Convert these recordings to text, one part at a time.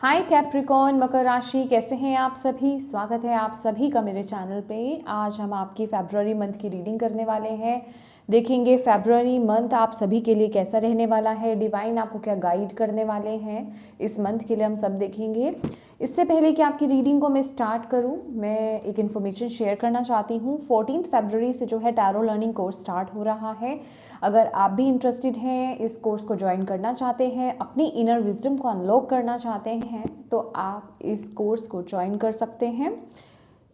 हाय Capricorn मकर राशि, कैसे हैं आप सभी। स्वागत है आप सभी का मेरे चैनल पे। आज हम आपकी फरवरी मंथ की रीडिंग करने वाले हैं। देखेंगे फरवरी मंथ आप सभी के लिए कैसा रहने वाला है, डिवाइन आपको क्या गाइड करने वाले हैं इस मंथ के लिए, हम सब देखेंगे। इससे पहले कि आपकी रीडिंग को मैं स्टार्ट करूं, मैं एक इन्फॉर्मेशन शेयर करना चाहती हूं। 14 फरवरी से जो है टैरो लर्निंग कोर्स स्टार्ट हो रहा है। अगर आप भी इंटरेस्टेड हैं, इस कोर्स को ज्वाइन करना चाहते हैं, अपनी इनर विजडम को अनलॉक करना चाहते हैं, तो आप इस कोर्स को ज्वाइन कर सकते हैं।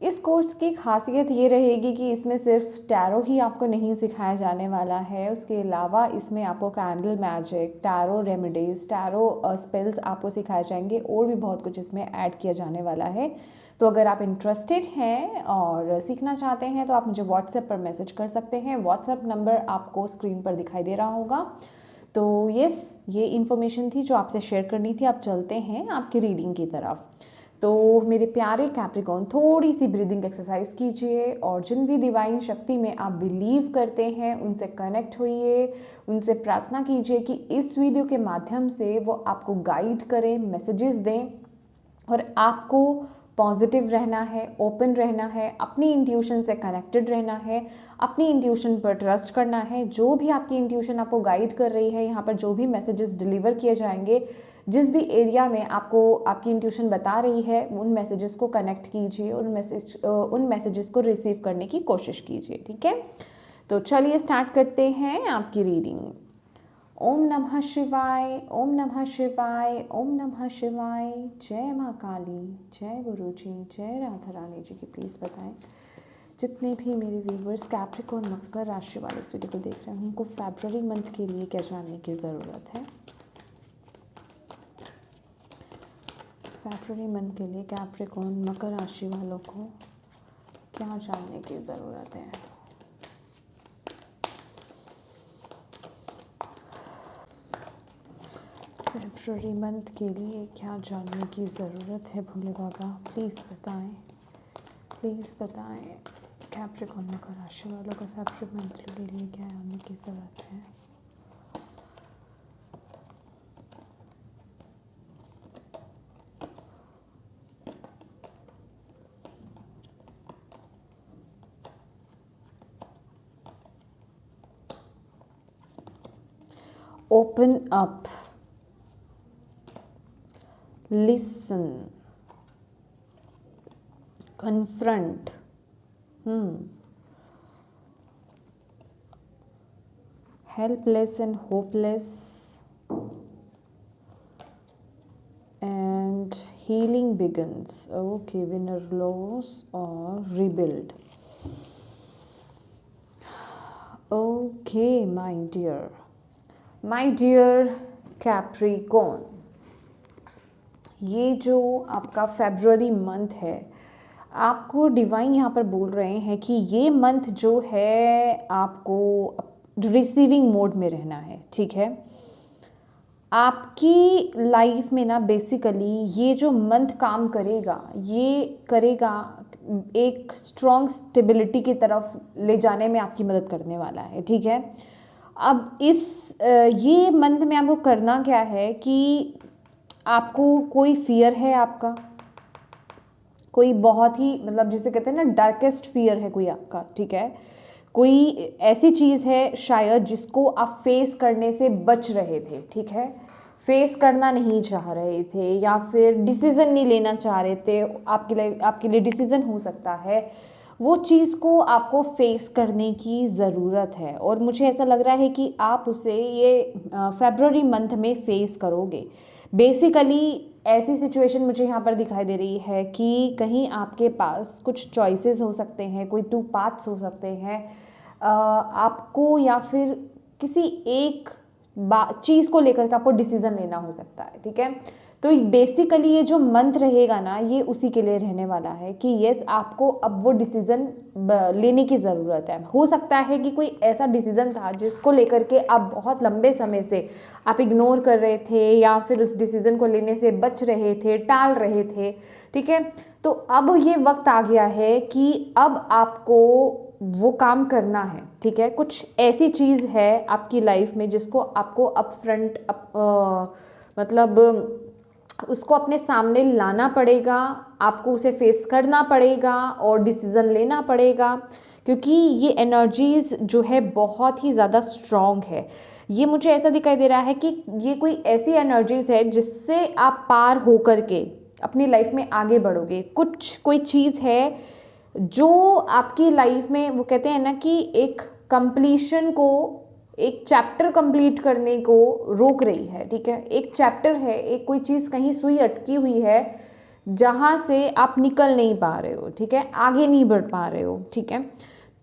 इस कोर्स की खासियत ये रहेगी कि इसमें सिर्फ टैरो ही आपको नहीं सिखाया जाने वाला है, उसके अलावा इसमें आपको candle magic, tarot remedies, tarot spells आपको सिखाए जाएंगे और भी बहुत कुछ इसमें ऐड किया जाने वाला है। तो अगर आप इंटरेस्टेड हैं और सीखना चाहते हैं तो आप मुझे व्हाट्सएप पर मैसेज कर सकते हैं। व्हाट्सएप नंबर आपको स्क्रीन पर दिखाई दे रहा होगा। तो ये इन्फॉर्मेशन थी जो आपसे शेयर करनी थी। आप चलते हैं आपकी रीडिंग की तरफ। तो मेरे प्यारे कैप्रिकॉर्न, थोड़ी सी ब्रीदिंग एक्सरसाइज कीजिए और जिन भी डिवाइन शक्ति में आप बिलीव करते हैं उनसे कनेक्ट होइए, उनसे प्रार्थना कीजिए कि इस वीडियो के माध्यम से वो आपको गाइड करें, मैसेजेस दें और आपको पॉजिटिव रहना है, ओपन रहना है, अपनी इंट्यूशन से कनेक्टेड रहना है, अपनी इंट्यूशन पर ट्रस्ट करना है। जो भी आपकी इंट्यूशन आपको गाइड कर रही है, यहाँ पर जो भी मैसेजेस डिलीवर किए जाएंगे, जिस भी एरिया में आपको आपकी इंट्यूशन बता रही है, उन मैसेजेस को कनेक्ट कीजिए, उन मैसेजेस को रिसीव करने की कोशिश कीजिए। ठीक है, तो चलिए स्टार्ट करते हैं आपकी रीडिंग। ओम नमः शिवाय, ओम नमः शिवाय, ओम नमः शिवाय। जय माँ काली, जय गुरु जी, जय राधा रानी जी की। प्लीज़ बताएं जितने भी मेरे व्यूवर्स कैप्रिकॉर्न मकर राशि वाले इस वीडियो को देख रहे हैं, उनको फरवरी मंथ के लिए क्या जानने की ज़रूरत है। फरवरी मंथ के लिए कैप्रिकॉर्न मकर राशि वालों को क्या जानने की ज़रूरत है। फरवरी मंथ के लिए क्या जानने की ज़रूरत है भोले बाबा, प्लीज़ बताएं, प्लीज़ बताएं। कैप्रिकॉर्न मकर राशि वालों को फरवरी मंथ के लिए क्या जानने की ज़रूरत है। Open up, listen, confront, helpless and hopeless, and healing begins. Okay, winner loss or rebuild. Okay, my dear Capricorn, ये जो आपका फरवरी मंथ है, आपको डिवाइन यहाँ पर बोल रहे हैं कि ये मंथ जो है आपको रिसीविंग मोड में रहना है। ठीक है, आपकी लाइफ में ना बेसिकली ये जो मंथ काम करेगा, ये करेगा एक स्ट्रॉन्ग स्टेबिलिटी की तरफ ले जाने में आपकी मदद करने वाला है। ठीक है, अब ये मंथ में आपको करना क्या है कि आपको कोई फियर है, आपका कोई बहुत ही मतलब जिसे कहते हैं ना डार्केस्ट फियर है कोई आपका। ठीक है, कोई ऐसी चीज़ है शायद जिसको आप फेस करने से बच रहे थे। ठीक है, फेस करना नहीं चाह रहे थे या फिर डिसीज़न नहीं लेना चाह रहे थे। आपके लिए डिसीज़न हो सकता है, वो चीज़ को आपको फेस करने की ज़रूरत है और मुझे ऐसा लग रहा है कि आप उसे ये फरवरी मंथ में फेस करोगे। बेसिकली ऐसी सिचुएशन मुझे यहाँ पर दिखाई दे रही है कि कहीं आपके पास कुछ चॉइसेस हो सकते हैं, कोई 2 पाथ्स हो सकते हैं आपको, या फिर किसी एक चीज़ को लेकर के आपको डिसीज़न लेना हो सकता है। ठीक है, तो बेसिकली ये जो मंथ रहेगा ना, ये उसी के लिए रहने वाला है कि यस, आपको अब वो डिसीज़न लेने की ज़रूरत है। हो सकता है कि कोई ऐसा डिसीज़न था जिसको लेकर के आप बहुत लंबे समय से आप इग्नोर कर रहे थे या फिर उस डिसीज़न को लेने से बच रहे थे, टाल रहे थे। ठीक है, तो अब ये वक्त आ गया है कि अब आपको वो काम करना है। ठीक है, कुछ ऐसी चीज़ है आपकी लाइफ में जिसको आपको मतलब उसको अपने सामने लाना पड़ेगा, आपको उसे फेस करना पड़ेगा और डिसीज़न लेना पड़ेगा, क्योंकि ये एनर्जीज़ जो है बहुत ही ज़्यादा स्ट्रॉन्ग है। ये मुझे ऐसा दिखाई दे रहा है कि ये कोई ऐसी एनर्जीज़ है जिससे आप पार हो कर के अपनी लाइफ में आगे बढ़ोगे। कोई चीज़ है जो आपकी लाइफ में, वो कहते हैं ना कि एक कंप्लीशन को, एक चैप्टर कंप्लीट करने को रोक रही है, ठीक है। एक चैप्टर है, एक कोई चीज़ कहीं सुई अटकी हुई है जहाँ से आप निकल नहीं पा रहे हो, ठीक है, आगे नहीं बढ़ पा रहे हो, ठीक है।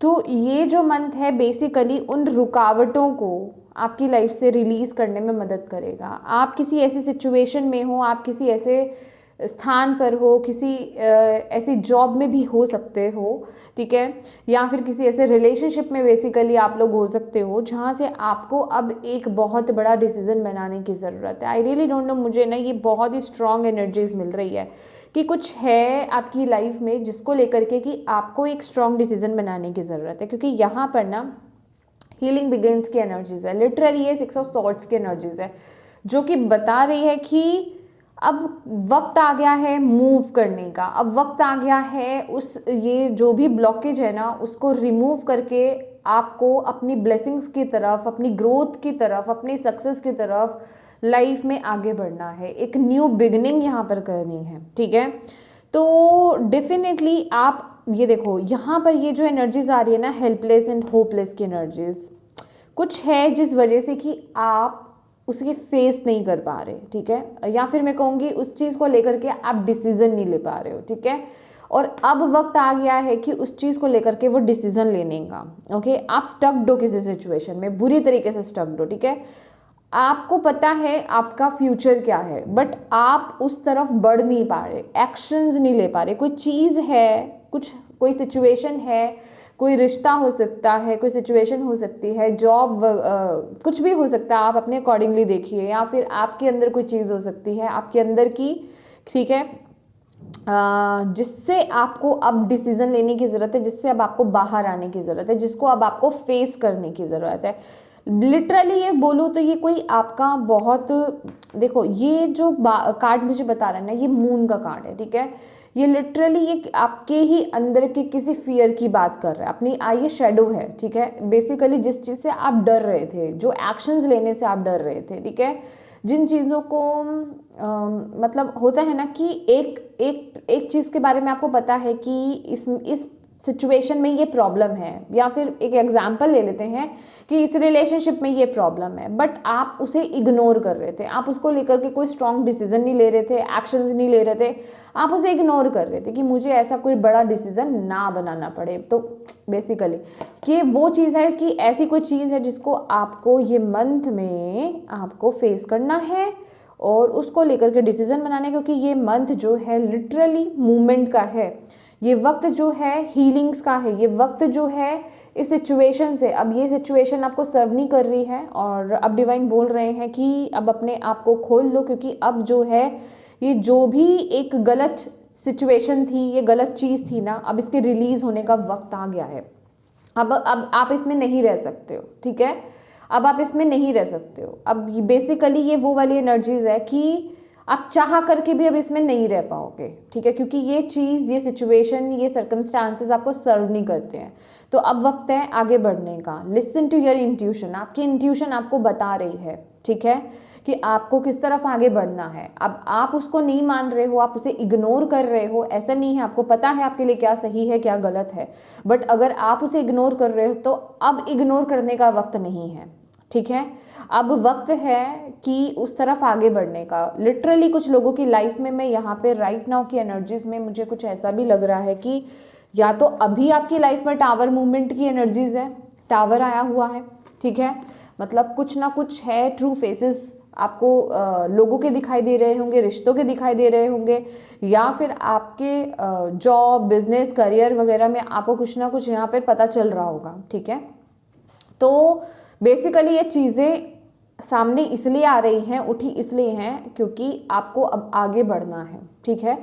तो ये जो मंथ है बेसिकली उन रुकावटों को आपकी लाइफ से रिलीज़ करने में मदद करेगा। आप किसी ऐसी सिचुएशन में हो, आप किसी ऐसे स्थान पर हो, किसी ऐसी जॉब में भी हो सकते हो, ठीक है, या फिर किसी ऐसे रिलेशनशिप में बेसिकली आप लोग हो सकते हो जहाँ से आपको अब एक बहुत बड़ा डिसीजन बनाने की ज़रूरत है। आई रियली डोंट नो, मुझे ना ये बहुत ही स्ट्रॉन्ग एनर्जीज मिल रही है कि कुछ है आपकी लाइफ में जिसको लेकर के कि आपको एक स्ट्रॉन्ग डिसीजन बनाने की ज़रूरत है, क्योंकि यहाँ पर ना हीलिंग बिगिंस की एनर्जीज है, लिटरली ये 6 ऑफ सॉर्ड्स की एनर्जीज है, जो कि बता रही है कि अब वक्त आ गया है मूव करने का। अब वक्त आ गया है उस, ये जो भी ब्लॉकेज है ना उसको रिमूव करके आपको अपनी ब्लेसिंग्स की तरफ, अपनी ग्रोथ की तरफ, अपनी सक्सेस की तरफ लाइफ में आगे बढ़ना है, एक न्यू बिगनिंग यहाँ पर करनी है, ठीक है। तो डेफिनेटली आप ये देखो, यहाँ पर ये जो एनर्जीज आ रही है ना, हेल्पलेस एंड होपलेस की एनर्जीज, कुछ है जिस वजह से कि आप उसकी फेस नहीं कर पा रहे, ठीक है, या फिर मैं कहूँगी उस चीज़ को लेकर के आप डिसीजन नहीं ले पा रहे हो, ठीक है। और अब वक्त आ गया है कि उस चीज़ को लेकर के वो डिसीजन लेने का, ओके। आप स्टक्ड हो किसी सिचुएशन में, बुरी तरीके से स्टक्ड हो, ठीक है। आपको पता है आपका फ्यूचर क्या है, बट आप उस तरफ बढ़ नहीं पा रहे, एक्शंस नहीं ले पा रहे। कोई चीज़ है, कोई सिचुएशन है, कोई रिश्ता हो सकता है, कोई सिचुएशन हो सकती है, जॉब, कुछ भी हो सकता है, आप अपने अकॉर्डिंगली देखिए, या फिर आपके अंदर कोई चीज़ हो सकती है आपके अंदर की, ठीक है, जिससे आपको अब डिसीजन लेने की ज़रूरत है, जिससे अब आपको बाहर आने की ज़रूरत है, जिसको अब आपको फेस करने की ज़रूरत है। लिटरली ये बोलूँ तो ये कोई आपका बहुत, देखो ये जो कार्ड मुझे बता रहा है ना, ये मून का कार्ड है, ठीक है। ये लिटरली ये आपके ही अंदर के किसी फियर की बात कर रहा है, अपनी ये शेडो है, ठीक है। बेसिकली जिस चीज़ से आप डर रहे थे, जो एक्शंस लेने से आप डर रहे थे, ठीक है, जिन चीज़ों को मतलब होता है ना कि एक चीज़ के बारे में आपको पता है कि इस सिचुएशन में ये प्रॉब्लम है, या फिर एक एग्जांपल ले लेते हैं कि इस रिलेशनशिप में ये प्रॉब्लम है, बट आप उसे इग्नोर कर रहे थे, आप उसको लेकर के कोई स्ट्रॉन्ग डिसीजन नहीं ले रहे थे, एक्शंस नहीं ले रहे थे, आप उसे इग्नोर कर रहे थे कि मुझे ऐसा कोई बड़ा डिसीजन ना बनाना पड़े। तो बेसिकली ये वो चीज़ है कि ऐसी कोई चीज़ है जिसको आपको ये मंथ में आपको फेस करना है और उसको लेकर के डिसीजन बनाने, क्योंकि ये मंथ जो है लिटरली मूवमेंट का है, ये वक्त जो है हीलिंग्स का है, ये वक्त जो है इस सिचुएशन से, अब ये सिचुएशन आपको सर्व नहीं कर रही है और अब डिवाइन बोल रहे हैं कि अब अपने आप को खोल लो, क्योंकि अब जो है ये जो भी एक गलत सिचुएशन थी, ये गलत चीज़ थी ना, अब इसके रिलीज होने का वक्त आ गया है। अब आप इसमें नहीं रह सकते हो, ठीक है, अब आप इसमें नहीं रह सकते हो। अब बेसिकली ये वो वाली एनर्जीज है कि आप चाह करके भी अब इसमें नहीं रह पाओगे, ठीक है, क्योंकि ये चीज़, ये सिचुएशन, ये सर्कमस्टांसेस आपको सर्व नहीं करते हैं। तो अब वक्त है आगे बढ़ने का। लिसन टू योर इंट्यूशन, आपकी इंट्यूशन आपको बता रही है, ठीक है, कि आपको किस तरफ आगे बढ़ना है। अब आप उसको नहीं मान रहे हो, आप उसे इग्नोर कर रहे हो, ऐसा नहीं है, आपको पता है आपके लिए क्या सही है क्या गलत है, बट अगर आप उसे इग्नोर कर रहे हो तो अब इग्नोर करने का वक्त नहीं है, ठीक है। अब वक्त है कि उस तरफ आगे बढ़ने का। लिटरली कुछ लोगों की लाइफ में, मैं यहाँ पे राइट नाउ की एनर्जीज में मुझे कुछ ऐसा भी लग रहा है कि या तो अभी आपकी लाइफ में टावर मूवमेंट की एनर्जीज है, टावर आया हुआ है, ठीक है, मतलब कुछ ना कुछ है, ट्रू फेसेस आपको लोगों के दिखाई दे रहे होंगे, रिश्तों के दिखाई दे रहे होंगे, या फिर आपके जॉब, बिजनेस, करियर वगैरह में आपको कुछ ना कुछ यहाँ पर पता चल रहा होगा, ठीक है। तो बेसिकली ये चीज़ें सामने इसलिए आ रही हैं, उठी इसलिए हैं क्योंकि आपको अब आगे बढ़ना है, ठीक है।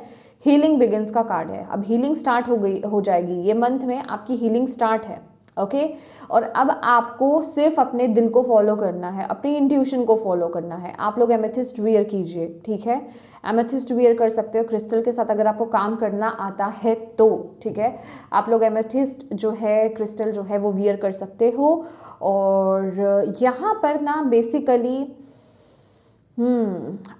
हीलिंग बिगिंस का कार्ड है, अब हीलिंग स्टार्ट हो जाएगी, ये मंथ में आपकी हीलिंग स्टार्ट है, ओके। और अब आपको सिर्फ अपने दिल को फॉलो करना है, अपनी इंट्यूशन को फॉलो करना है। आप लोग एमेथिस्ट वियर कीजिए, ठीक है, एमेथिस्ट वियर कर सकते हो क्रिस्टल के साथ अगर आपको काम करना आता है तो, ठीक है। आप लोग एमेथिस्ट जो है क्रिस्टल जो है वो वियर कर सकते हो। और यहाँ पर ना बेसिकली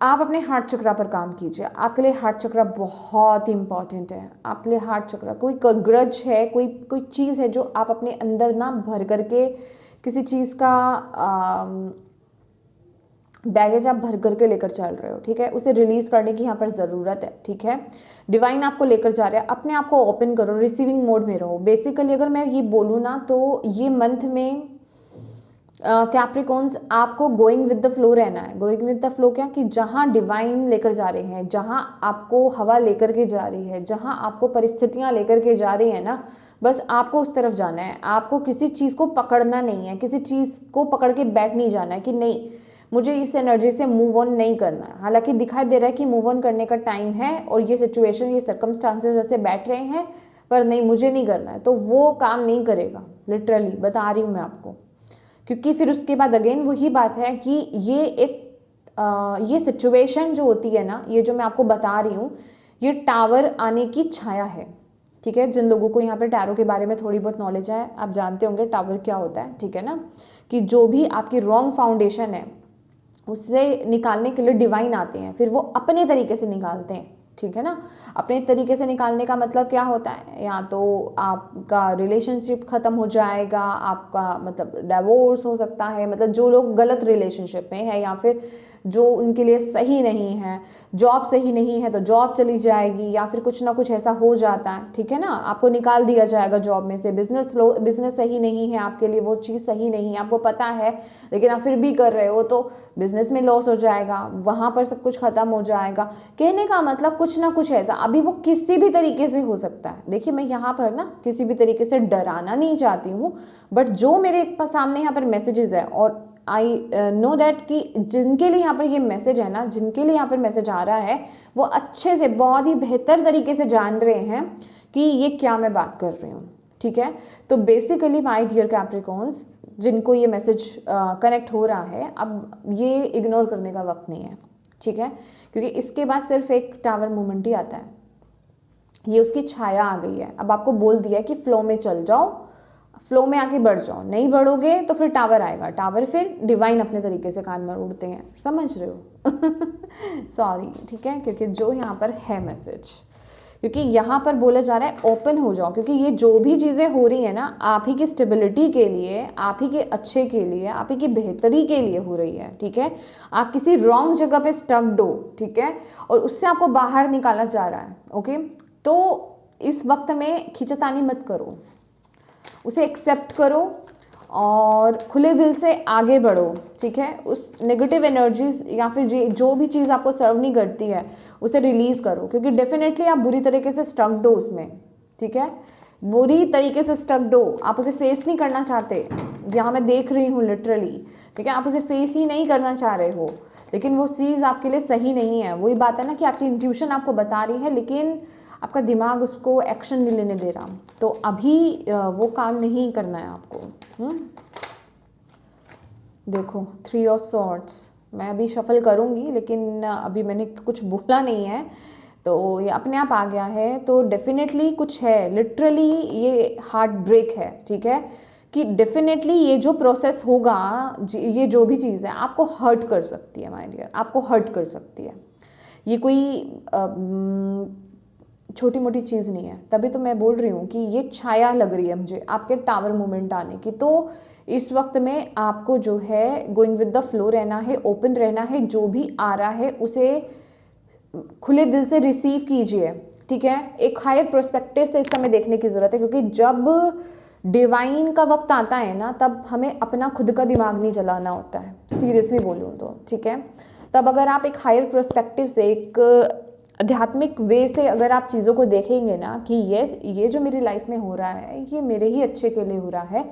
आप अपने हार्ट चक्रा पर काम कीजिए। आपके लिए हार्ट चक्रा बहुत इंपॉर्टेंट है। आपके लिए हार्ट चक्रा, कोई ग्रज है, कोई चीज़ है जो आप अपने अंदर ना भर करके, किसी चीज़ का बैगेज आप भर करके लेकर चल रहे हो, ठीक है, उसे रिलीज करने की यहाँ पर ज़रूरत है, ठीक है। डिवाइन आपको लेकर जा रहा है, अपने आप को ओपन करो, रिसीविंग मोड में रहो। बेसिकली अगर मैं ये बोलूँ ना तो ये मंथ में कैप्रिकॉन्स आपको गोइंग विद द फ्लो रहना है। गोइंग विद द फ्लो क्या, कि जहाँ डिवाइन लेकर जा रहे हैं, जहाँ आपको हवा लेकर के जा रही है, जहाँ आपको परिस्थितियाँ लेकर के जा रही है ना, बस आपको उस तरफ जाना है। आपको किसी चीज़ को पकड़ना नहीं है, किसी चीज़ को पकड़ के बैठ नहीं जाना है कि नहीं मुझे इस एनर्जी से मूव ऑन नहीं करना है। हालांकि दिखाई दे रहा है कि मूव ऑन करने का टाइम है और ये सिचुएशन, ये सर्कमस्टांसेस ऐसे बैठ रहे हैं, पर नहीं मुझे नहीं करना है, तो वो काम नहीं करेगा। लिटरली बता रही हूँ मैं आपको, क्योंकि फिर उसके बाद अगेन वही बात है कि ये एक ये सिचुएशन जो होती है ना, ये जो मैं आपको बता रही हूँ, ये टावर आने की छाया है, ठीक है। जिन लोगों को यहाँ पर टैरो के बारे में थोड़ी बहुत नॉलेज है, आप जानते होंगे टावर क्या होता है, ठीक है ना, कि जो भी आपकी रॉन्ग फाउंडेशन है उससे निकालने के लिए डिवाइन आते हैं, फिर वो अपने तरीके से निकालते हैं, ठीक है ना। अपने तरीके से निकालने का मतलब क्या होता है, या तो आपका रिलेशनशिप खत्म हो जाएगा, आपका मतलब डिवोर्स हो सकता है, मतलब जो लोग गलत रिलेशनशिप में है या फिर जो उनके लिए सही नहीं है, जॉब सही नहीं है तो जॉब चली जाएगी, या फिर कुछ ना कुछ ऐसा हो जाता है, ठीक है ना, आपको निकाल दिया जाएगा जॉब में से। बिजनेस सही नहीं है आपके लिए, वो चीज़ सही नहीं है, आपको पता है लेकिन आप फिर भी कर रहे हो, तो बिजनेस में लॉस हो जाएगा, वहाँ पर सब कुछ खत्म हो जाएगा। कहने का मतलब कुछ ना कुछ ऐसा, अभी वो किसी भी तरीके से हो सकता है। देखिए मैं यहाँ पर ना किसी भी तरीके से डराना नहीं चाहती हूँ, बट जो मेरे सामने यहाँ पर मैसेजेस है, और आई नो दैट कि जिनके लिए यहाँ पर ये मैसेज है ना, जिनके लिए यहाँ पर मैसेज आ रहा है, वो अच्छे से बहुत ही बेहतर तरीके से जान रहे हैं कि ये क्या मैं बात कर रही हूँ, ठीक है। तो बेसिकली माय डियर कैप्रिकॉन्स, जिनको ये मैसेज कनेक्ट हो रहा है, अब ये इग्नोर करने का वक्त नहीं है, ठीक है, क्योंकि इसके बाद सिर्फ एक टावर मूवमेंट ही आता है। ये उसकी छाया आ गई है, अब आपको बोल दिया है कि फ्लो में चल जाओ, फ्लो में आके बढ़ जाओ, नहीं बढ़ोगे तो फिर टावर आएगा, टावर फिर डिवाइन अपने तरीके से कान में उड़ते हैं, समझ रहे हो। सॉरी, ठीक है, क्योंकि जो यहाँ पर है मैसेज, क्योंकि यहाँ पर बोला जा रहा है ओपन हो जाओ, क्योंकि ये जो भी चीज़ें हो रही है ना, आप ही की स्टेबिलिटी के लिए, आप ही के अच्छे के लिए, आप ही की बेहतरी के लिए हो रही है, ठीक है। आप किसी रॉन्ग जगह पे स्टक्ड हो, ठीक है, और उससे आपको बाहर निकाला जा रहा है, ओके। तो इस वक्त में खींचतानी मत करो, उसे एक्सेप्ट करो और खुले दिल से आगे बढ़ो, ठीक है। उस नेगेटिव एनर्जीज या फिर जो भी चीज़ आपको सर्व नहीं करती है उसे रिलीज करो, क्योंकि डेफिनेटली आप बुरी तरीके से स्टक्ड हो उसमें, ठीक है, बुरी तरीके से स्टक्ड हो, आप उसे फेस नहीं करना चाहते। यहाँ मैं देख रही हूँ लिटरली, ठीक है, आप उसे फेस ही नहीं करना चाह रहे हो, लेकिन वो चीज़ आपके लिए सही नहीं है। वही बात है ना कि आपकी इंट्यूशन आपको बता रही है, लेकिन आपका दिमाग उसको एक्शन नहीं लेने दे रहा, तो अभी वो काम नहीं करना है आपको। देखो 3 ऑफ सॉर्ड्स, मैं अभी शफल करूँगी, लेकिन अभी मैंने कुछ बोला नहीं है, तो ये अपने आप आ गया है, तो डेफिनेटली कुछ है, लिटरली ये हार्ट ब्रेक है, ठीक है, कि डेफिनेटली ये जो प्रोसेस होगा, ये जो भी चीज़ है आपको हर्ट कर सकती है माय डियर, आपको हर्ट कर सकती है। ये कोई छोटी मोटी चीज़ नहीं है, तभी तो मैं बोल रही हूँ कि ये छाया लग रही है मुझे आपके टावर मूवमेंट आने की। तो इस वक्त में आपको जो है गोइंग विद द फ्लो रहना है, ओपन रहना है, जो भी आ रहा है उसे खुले दिल से रिसीव कीजिए, ठीक है। एक हायर प्रोस्पेक्टिव से इस समय देखने की ज़रूरत है, क्योंकि जब डिवाइन का वक्त आता है ना, तब हमें अपना खुद का दिमाग नहीं चलाना होता है, सीरियसली बोलूँ तो, ठीक है। तब अगर आप एक हायर प्रोस्पेक्टिव से, एक आध्यात्मिक वे से अगर आप चीज़ों को देखेंगे ना कि ये जो मेरी लाइफ में हो रहा है ये मेरे ही अच्छे के लिए हो रहा है,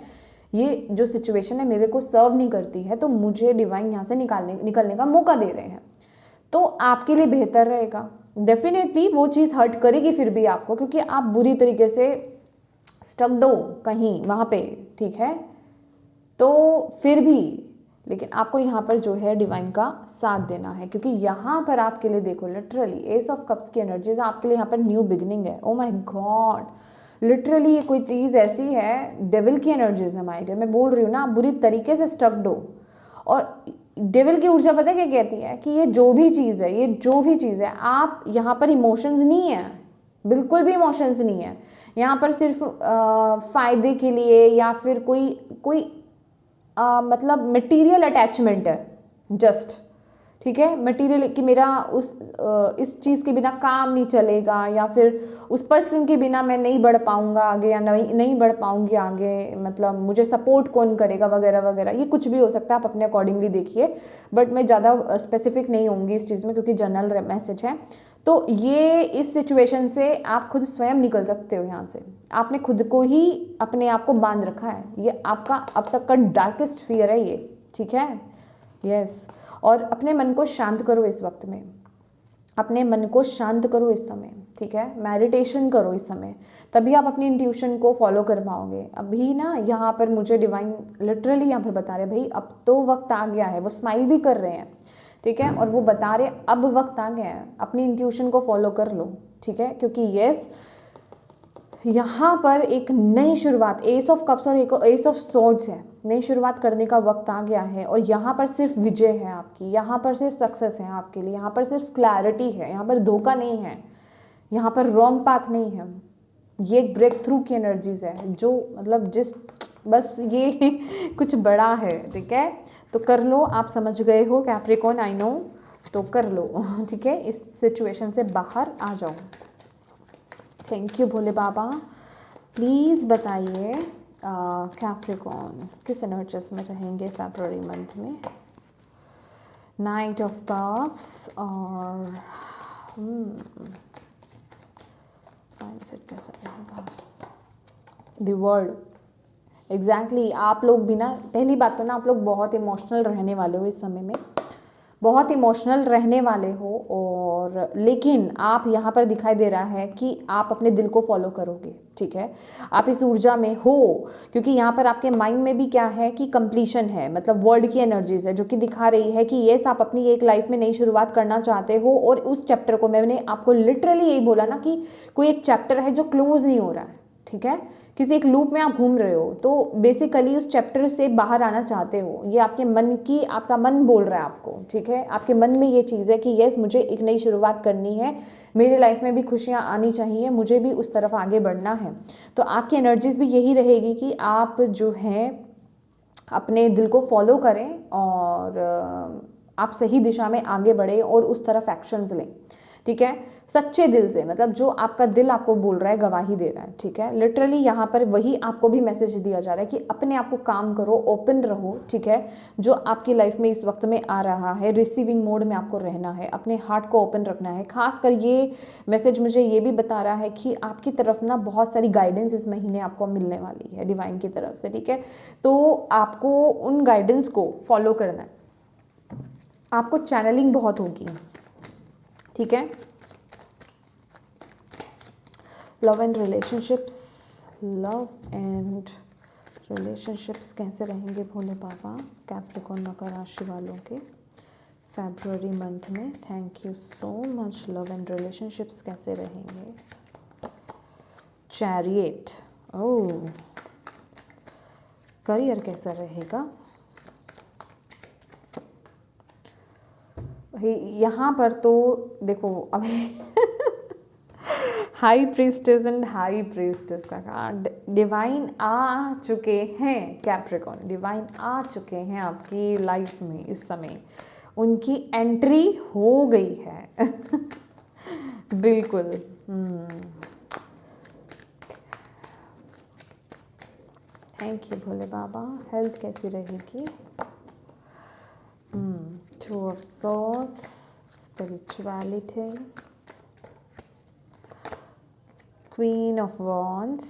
ये जो सिचुएशन है मेरे को सर्व नहीं करती है, तो मुझे डिवाइन यहाँ से निकलने का मौका दे रहे हैं, तो आपके लिए बेहतर रहेगा। डेफिनेटली वो चीज़ हर्ट करेगी फिर भी आपको, क्योंकि आप बुरी तरीके से स्टक्ड हो कहीं वहाँ पे, ठीक है, तो फिर भी लेकिन आपको यहाँ पर जो है डिवाइन का साथ देना है, क्योंकि यहाँ पर आपके लिए देखो लिटरली एस ऑफ कप्स की एनर्जीज आपके लिए यहाँ पर न्यू बिगिनिंग है। ओ माय गॉड, लिटरली ये कोई चीज़ ऐसी है, डेविल की एनर्जीज है माय डियर। मैं बोल रही हूँ ना, आप बुरी तरीके से स्टक्ड हो। और डेविल की ऊर्जा पता है क्या कहती है कि ये जो भी चीज़ है, ये जो भी चीज़ है, आप यहाँ पर इमोशंस नहीं है, बिल्कुल भी इमोशंस नहीं है यहाँ पर, सिर्फ फायदे के लिए या फिर कोई कोई मतलब मटेरियल अटैचमेंट है जस्ट, ठीक है। मटेरियल कि मेरा इस चीज़ के बिना काम नहीं चलेगा, या फिर उस पर्सन के बिना मैं नहीं बढ़ पाऊंगा आगे, या नहीं बढ़ पाऊंगी आगे, मतलब मुझे सपोर्ट कौन करेगा वगैरह वगैरह। ये कुछ भी हो सकता है, आप अपने अकॉर्डिंगली देखिए, बट मैं ज़्यादा स्पेसिफिक नहीं होंगी इस चीज़ में क्योंकि जनरल मैसेज है। तो ये इस सिचुएशन से आप खुद स्वयं निकल सकते हो यहाँ से। आपने खुद को ही अपने आप को बांध रखा है, ये आपका अब तक का डार्केस्ट फियर है ये, ठीक है। यस, और अपने मन को शांत करो इस वक्त में, अपने मन को शांत करो इस समय, ठीक है। मेडिटेशन करो इस समय, तभी आप अपनी इंट्यूशन को फॉलो कर पाओगे। अभी ना यहाँ पर मुझे डिवाइन लिटरली यहाँ पर बता रहे भाई अब तो वक्त आ गया है। वो स्माइल भी कर रहे हैं, ठीक है, और वो बता रहे अब वक्त आ गया है, अपनी इंट्यूशन को फॉलो कर लो, ठीक है। क्योंकि यस, यहाँ पर एक नई शुरुआत, एस ऑफ कप्स और एक एस ऑफ स्वॉर्ड्स है, नई शुरुआत करने का वक्त आ गया है। और यहाँ पर सिर्फ विजय है आपकी, यहाँ पर सिर्फ सक्सेस है आपके लिए, यहाँ पर सिर्फ क्लैरिटी है, यहाँ पर धोखा नहीं है, यहाँ पर रॉन्ग पाथ नहीं है। ये एक ब्रेक थ्रू की एनर्जीज है जो मतलब जिस बस ये कुछ बड़ा है, ठीक है। तो कर लो, आप समझ गए हो कैप्रिकॉर्न, आई नो, तो कर लो, ठीक है। इस सिचुएशन से बाहर आ जाओ। Thank you Bhole Baba. Please बताइए कैप्रिकॉर्न किस एनर्जीज में रहेंगे फरवरी मंथ में। नाइट ऑफ कप्स और कैसा रहेगा द वर्ल्ड। एग्जैक्टली आप लोग भी ना, पहली बात तो ना आप लोग बहुत इमोशनल रहने वाले हो इस समय में, बहुत इमोशनल रहने वाले हो। और लेकिन आप यहाँ पर दिखाई दे रहा है कि आप अपने दिल को फॉलो करोगे, ठीक है। आप इस ऊर्जा में हो क्योंकि यहाँ पर आपके माइंड में भी क्या है कि कंप्लीशन है, मतलब वर्ल्ड की एनर्जीज है जो कि दिखा रही है कि येस आप अपनी एक लाइफ में नई शुरुआत करना चाहते हो। और उस चैप्टर को मैंने आपको लिटरली यही बोला ना कि कोई एक चैप्टर है जो क्लोज नहीं हो रहा है, ठीक है। किसी एक लूप में आप घूम रहे हो, तो बेसिकली उस चैप्टर से बाहर आना चाहते हो। ये आपके मन की, आपका मन बोल रहा है आपको, ठीक है। आपके मन में ये चीज़ है कि यस मुझे एक नई शुरुआत करनी है, मेरे लाइफ में भी खुशियाँ आनी चाहिए, मुझे भी उस तरफ आगे बढ़ना है। तो आपकी एनर्जीज भी यही रहेगी कि आप जो है अपने दिल को फॉलो करें और आप सही दिशा में आगे बढ़े और उस तरफ एक्शंस लें, ठीक है, सच्चे दिल से, मतलब जो आपका दिल आपको बोल रहा है, गवाही दे रहा है, ठीक है। लिटरली यहाँ पर वही आपको भी मैसेज दिया जा रहा है कि अपने आप को काम करो, ओपन रहो, ठीक है। जो आपकी लाइफ में इस वक्त में आ रहा है, रिसीविंग मोड में आपको रहना है, अपने हार्ट को ओपन रखना है। खासकर ये मैसेज मुझे ये भी बता रहा है कि आपकी तरफ ना बहुत सारी गाइडेंस इस महीने आपको मिलने वाली है डिवाइन की तरफ से, ठीक है। तो आपको उन गाइडेंस को फॉलो करना है, आपको चैनलिंग बहुत होगी, ठीक है। Love and relationships, love and relationships कैसे रहेंगे भोले बाबा कैप्रिकॉर्न मकर राशि वालों के फरवरी मंथ में। Thank you so much. Love and relationships कैसे रहेंगे। चैरियट, ओह, करियर कैसा रहेगा। यहाँ पर तो देखो अभी high priestess and high priestess का कार्ड, डिवाइन आ चुके हैं कैप्रिकॉर्न, डिवाइन आ चुके हैं आपकी लाइफ में इस समय, उनकी एंट्री हो गई है बिल्कुल। Thank you Bhole Baba. Health कैसी रहेगी। Two of swords, spirituality, queen of wands,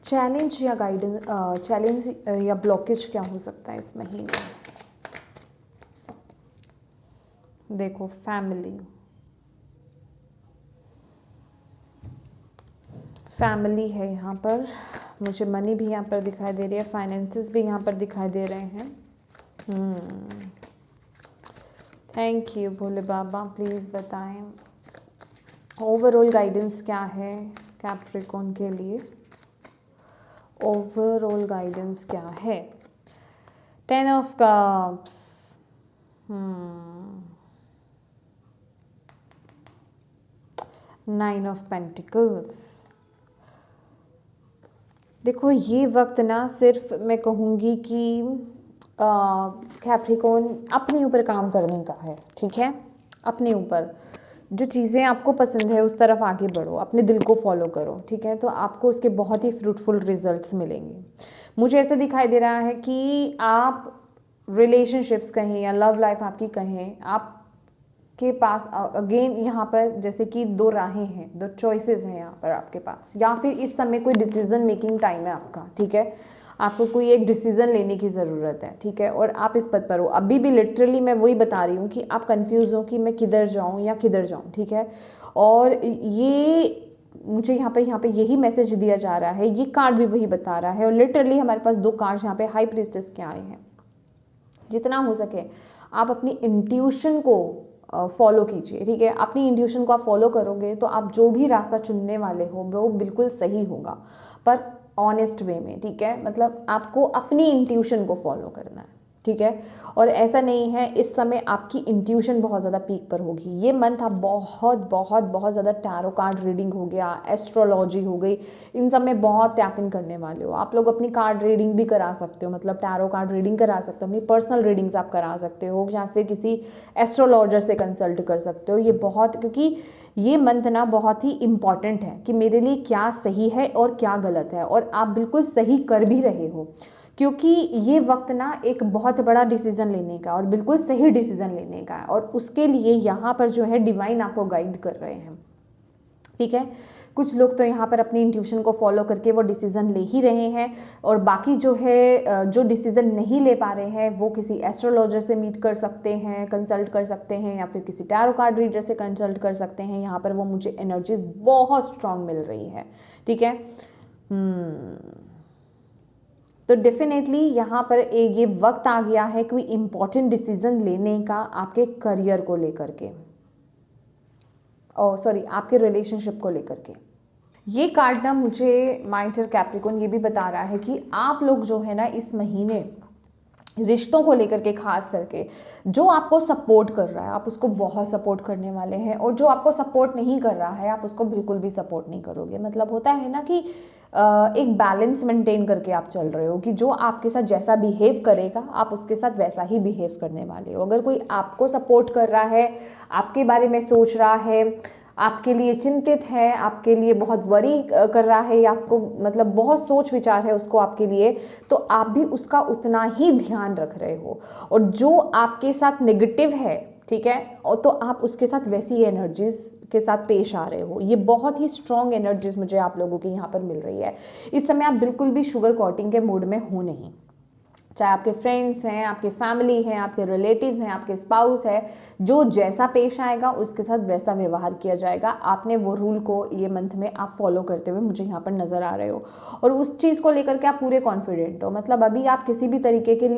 challenge या गाइडेंस, चैलेंज या ब्लॉकेज क्या हो सकता है इस महीने में। देखो फैमिली, फैमिली है यहाँ पर, मुझे मनी भी यहाँ पर दिखाई दे रही है, फाइनेंसेस भी यहाँ पर दिखाई दे रहे हैं। Thank you Bhole Baba, please बताएं ओवरऑल गाइडेंस क्या है कैप्रिकॉर्न के लिए, ओवरऑल गाइडेंस क्या है। 10 ऑफ कप्स, 9 ऑफ पेंटिकल्स। देखो ये वक्त ना सिर्फ मैं कहूँगी कि कैप्रिकॉर्न अपने ऊपर काम करने का है, ठीक है। अपने ऊपर जो चीज़ें आपको पसंद है उस तरफ आगे बढ़ो, अपने दिल को फॉलो करो, ठीक है। तो आपको उसके बहुत ही फ्रूटफुल रिजल्ट्स मिलेंगे। मुझे ऐसे दिखाई दे रहा है कि आप रिलेशनशिप्स कहें या लव लाइफ आपकी कहें, आप के पास अगेन यहाँ पर जैसे कि 2 राहें हैं, 2 चॉइसेस हैं यहाँ पर आपके पास, या फिर इस समय कोई डिसीजन मेकिंग टाइम है आपका, ठीक है। आपको कोई एक डिसीजन लेने की ज़रूरत है, ठीक है, और आप इस पद पर हो। अभी भी लिटरली मैं वही बता रही हूँ कि आप कंफ्यूज हो कि मैं किधर जाऊँ या किधर जाऊँ, ठीक है। और ये मुझे यहाँ पे यही मैसेज दिया जा रहा है, ये कार्ड भी वही बता रहा है। और लिटरली हमारे पास 2 कार्ड्स यहाँ पे हाई प्रीस्टेस के आए हैं। जितना हो सके आप अपनी इंट्यूशन को फॉलो कीजिए, ठीक है। अपनी इंट्यूशन को आप फॉलो करोगे तो आप जो भी रास्ता चुनने वाले हो वो बिल्कुल सही होगा, पर ऑनेस्ट वे में, ठीक है। मतलब आपको अपनी इंट्यूशन को फॉलो करना है, ठीक है। और ऐसा नहीं है इस समय आपकी इंट्यूशन बहुत ज़्यादा पीक पर होगी। ये मंथ आप बहुत बहुत बहुत ज़्यादा टैरो कार्ड रीडिंग हो गया, एस्ट्रोलॉजी हो गई, इन सब में बहुत टैप इन करने वाले हो। आप लोग अपनी कार्ड रीडिंग भी करा सकते हो, मतलब टैरो कार्ड रीडिंग करा सकते हो, अपनी पर्सनल रीडिंग्स आप करा सकते हो, या फिर किसी एस्ट्रोलॉजर से कंसल्ट कर सकते हो। ये बहुत, क्योंकि ये मंथ ना बहुत ही इम्पॉर्टेंट है कि मेरे लिए क्या सही है और क्या गलत है, और आप बिल्कुल सही कर भी रहे हो, क्योंकि ये वक्त ना एक बहुत बड़ा डिसीजन लेने का और बिल्कुल सही डिसीजन लेने का है, और उसके लिए यहाँ पर जो है डिवाइन आपको गाइड कर रहे हैं, ठीक है। कुछ लोग तो यहाँ पर अपनी इंट्यूशन को फॉलो करके वो डिसीजन ले ही रहे हैं, और बाकी जो है जो डिसीजन नहीं ले पा रहे हैं वो किसी एस्ट्रोलॉजर से मीट कर सकते हैं, कंसल्ट कर सकते हैं, या फिर किसी टैरो कार्ड रीडर से कंसल्ट कर सकते हैं। यहाँ पर वो मुझे एनर्जीज बहुत स्ट्रांग मिल रही है, ठीक है। तो डेफिनेटली यहाँ पर ये वक्त आ गया है कोई इम्पॉर्टेंट डिसीजन लेने का आपके करियर को लेकर के, सॉरी आपके रिलेशनशिप को लेकर के। ये कार्ड ना मुझे माय डियर कैप्रिकॉर्न ये भी बता रहा है कि आप लोग जो है ना इस महीने रिश्तों को लेकर के, खास करके जो आपको सपोर्ट कर रहा है आप उसको बहुत सपोर्ट करने वाले हैं, और जो आपको सपोर्ट नहीं कर रहा है आप उसको बिल्कुल भी सपोर्ट नहीं करोगे। मतलब होता है ना कि एक बैलेंस मेंटेन करके आप चल रहे हो, कि जो आपके साथ जैसा बिहेव करेगा आप उसके साथ वैसा ही बिहेव करने वाले हो। अगर कोई आपको सपोर्ट कर रहा है, आपके बारे में सोच रहा है, आपके लिए चिंतित है, आपके लिए बहुत वरी कर रहा है, या आपको मतलब बहुत सोच विचार है उसको आपके लिए, तो आप भी उसका उतना ही ध्यान रख रहे हो। और जो आपके साथ नेगेटिव है, ठीक है, और तो आप उसके साथ वैसी एनर्जीज के साथ पेश आ रहे हो। ये बहुत ही स्ट्रॉन्ग एनर्जीज मुझे आप लोगों की यहाँ पर मिल रही है। इस समय आप बिल्कुल भी शुगर कोटिंग के मूड में हो नहीं, चाहे आपके फ्रेंड्स हैं, आपकी फैमिली हैं, आपके रिलेटिव्स हैं, आपके स्पाउस है, जो जैसा पेश आएगा उसके साथ वैसा व्यवहार किया जाएगा। आपने वो रूल को ये मंथ में आप फॉलो करते हुए मुझे यहाँ पर नज़र आ रहे हो, और उस चीज़ को लेकर के आप पूरे कॉन्फिडेंट हो। मतलब अभी आप किसी भी तरीके के